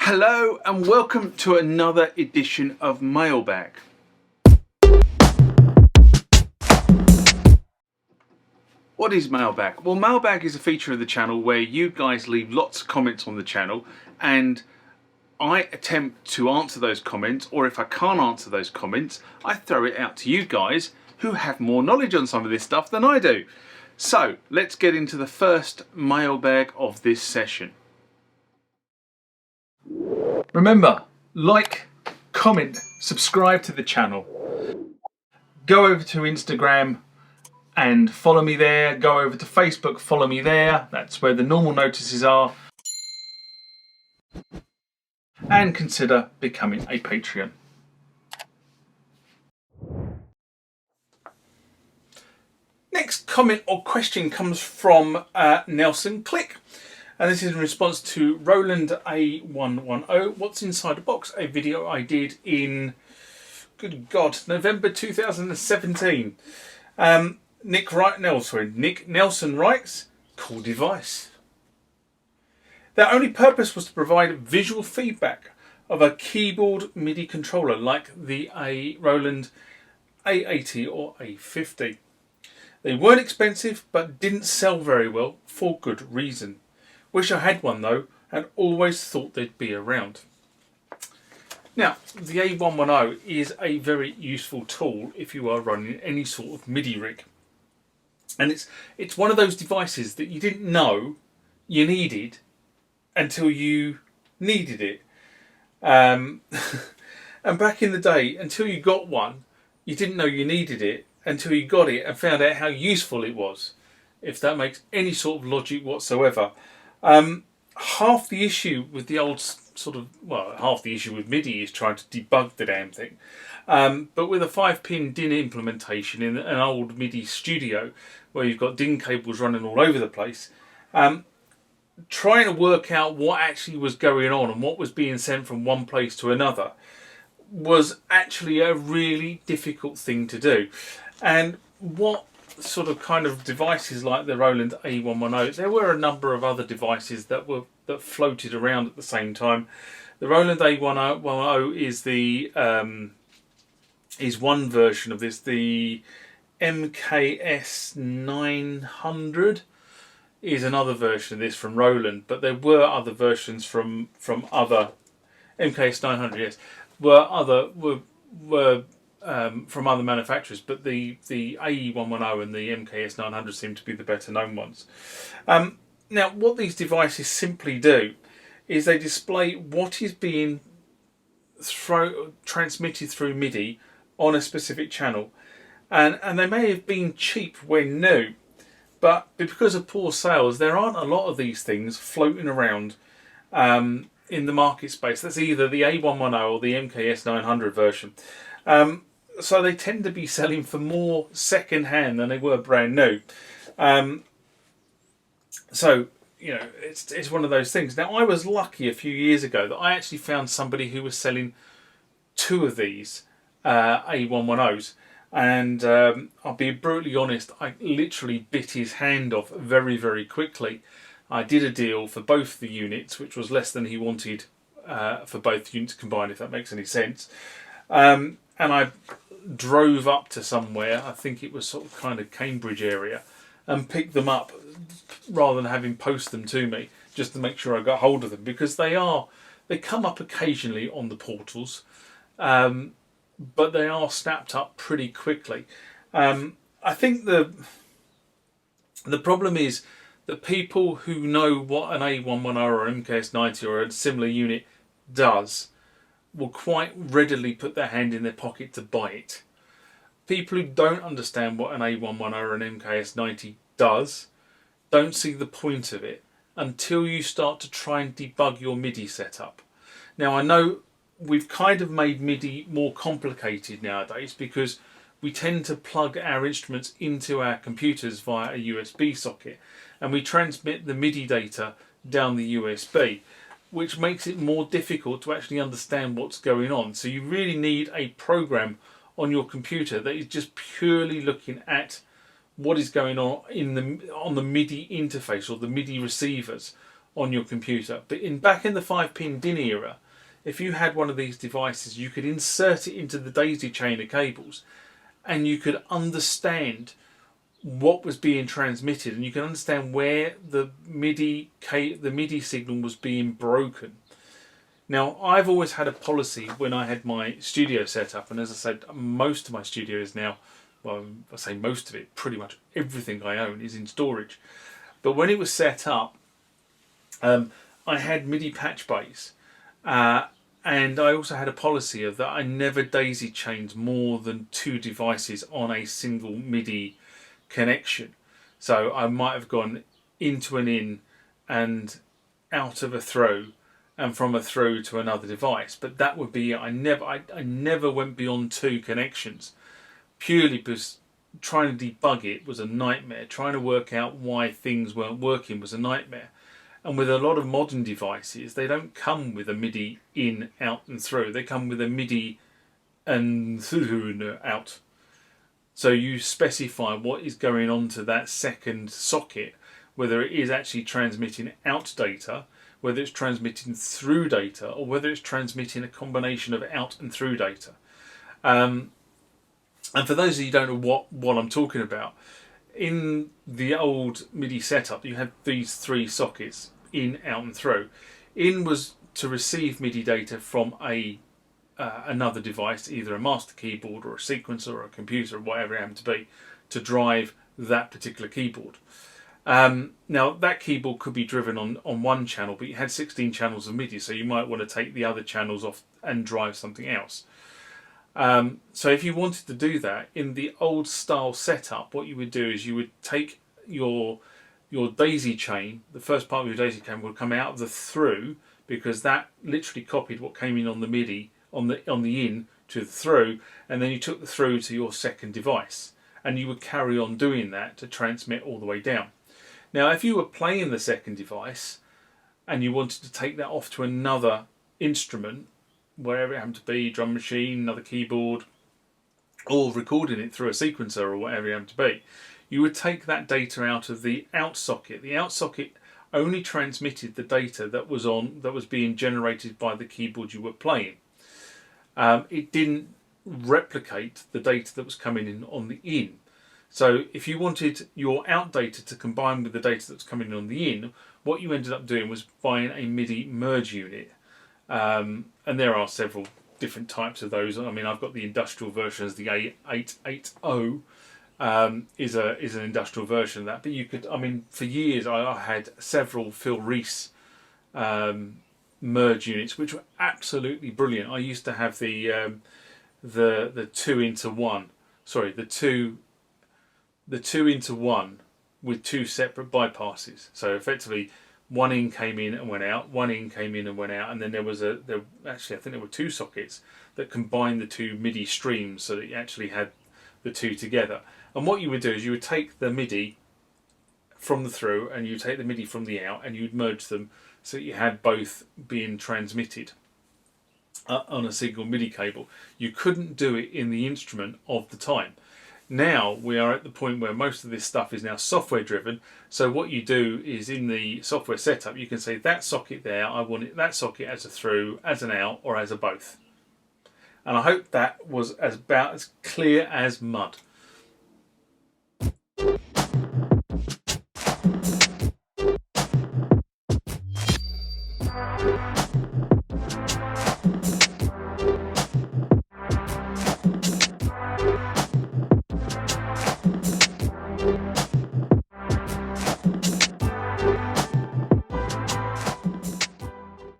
Hello and welcome to another edition of Mailbag. What is Mailbag? Well, Mailbag is a feature of the channel where you guys leave lots of comments on the channel and I attempt to answer those comments, or if I can't answer those comments, I throw it out to you guys who have more knowledge on some of this stuff than I do. So let's get into the first mailbag of this session. Remember, like, comment, subscribe to the channel. Go over to Instagram and follow me there. Go over to Facebook, follow me there. That's where the normal notices are. And consider becoming a Patreon. Next comment or question comes from Nelson Click. And this is in response to Roland A-110, What's Inside a Box, a video I did in, good God, November 2017. Nick Nelson writes, cool device. Their only purpose was to provide visual feedback of a keyboard MIDI controller like the Roland A80 or A50. They weren't expensive but didn't sell very well for good reason. Wish I had one though, and always thought they'd be around. Now, the A110 is a very useful tool if you are running any sort of MIDI rig. And it's one of those devices that you didn't know you needed until you needed it. And back in the day, until you got one, you didn't know you needed it until you got it and found out how useful it was, if that makes any sort of logic whatsoever. Half the issue with the old half the issue with MIDI is trying to debug the damn thing. But with a 5-pin DIN implementation in an old MIDI studio where you've got DIN cables running all over the place, trying to work out what actually was going on and what was being sent from one place to another was actually a really difficult thing to do. And what sort of kind of devices like the Roland A110, there were a number of other devices that floated around at the same time. The Roland A110 is one version of this. The MKS 900 is another version of this from Roland, but there were other versions from other MKS 900. Yes, were from other manufacturers, but the AE110 and the MKS 900 seem to be the better known ones. Now, what these devices simply do is they display what is being transmitted through MIDI on a specific channel, and they may have been cheap when new, but because of poor sales, there aren't a lot of these things floating around in the market space. That's either the A110 or the MKS 900 version. So they tend to be selling for more second hand than they were brand new. So, you know, it's one of those things. Now, I was lucky a few years ago that I actually found somebody who was selling 2 of these A110s. And I'll be brutally honest, I literally bit his hand off very, very quickly. I did a deal for both the units, which was less than he wanted for both units combined, if that makes any sense. And I drove up to somewhere, I think it was sort of kind of Cambridge area, and picked them up rather than having post them to me, just to make sure I got hold of them, because they come up occasionally on the portals, but they are snapped up pretty quickly. I think the problem is that people who know what an A110 or an MKS90 or a similar unit does will quite readily put their hand in their pocket to buy it. People who don't understand what an A110 or an MKS90 does don't see the point of it until you start to try and debug your MIDI setup. Now, I know we've kind of made MIDI more complicated nowadays because we tend to plug our instruments into our computers via a USB socket and we transmit the MIDI data down the USB, which makes it more difficult to actually understand what's going on. So you really need a program on your computer that is just purely looking at what is going on on the MIDI interface or the MIDI receivers on your computer. But back in the 5-pin DIN era, if you had one of these devices, you could insert it into the daisy chain of cables, and you could understand what was being transmitted, and you can understand where the MIDI signal was being broken. Now, I've always had a policy when I had my studio set up, and as I said, most of my studio is now, well, I say most of it, pretty much everything I own is in storage. But when it was set up, I had MIDI patch bays, and I also had a policy of that I never daisy chained more than 2 devices on a single MIDI connection. So I might have gone into an in and out of a through, and from a through to another device, but that would be I never went beyond 2 connections, purely because trying to debug it was a nightmare. Trying to work out why things weren't working was a nightmare. And with a lot of modern devices, they don't come with a MIDI in, out and through. They come with a MIDI and through and out. So you specify what is going on to that second socket, whether it is actually transmitting out data, whether it's transmitting through data, or whether it's transmitting a combination of out and through data. And for those of you who don't know what I'm talking about, in the old MIDI setup, you had these 3 sockets, in, out and through. In was to receive MIDI data from another device, either a master keyboard or a sequencer or a computer or whatever it happened to be, to drive that particular keyboard. Now that keyboard could be driven on 1 channel, but you had 16 channels of MIDI, so you might want to take the other channels off and drive something else. So if you wanted to do that in the old style setup, what you would do is you would take your daisy chain, the first part of your daisy chain would come out of the through, because that literally copied what came in on the MIDI on the in to the through, and then you took the through to your second device, and you would carry on doing that to transmit all the way down. Now if you were playing the second device and you wanted to take that off to another instrument, wherever it happened to be, drum machine, another keyboard, or recording it through a sequencer or whatever it happened to be, you would take that data out of the out socket. The out socket only transmitted the data that was being generated by the keyboard you were playing. It didn't replicate the data that was coming in on the in. So if you wanted your out data to combine with the data that was coming in on the in, what you ended up doing was buying a MIDI merge unit. And there are several different types of those. I mean, I've got the industrial versions. The A880 is an industrial version of that. But you could, I mean, for years I had several Phil Reese merge units, which were absolutely brilliant. I used to have the 2-into-1. Sorry, the two into one with 2 separate bypasses. So effectively, 1 in came in and went out, 1 in came in and went out, and then actually I think there were 2 sockets that combined the 2 MIDI streams so that you actually had the 2 together. And what you would do is you would take the MIDI from the through and you take the MIDI from the out, and you'd merge them so that you had both being transmitted on a single MIDI cable. You couldn't do it in the instrument of the time. Now we are at the point where most of this stuff is now software driven. So what you do is in the software setup, you can say that socket there, I want it, that socket as a through, as an out, or as a both. And I hope that was about as clear as mud.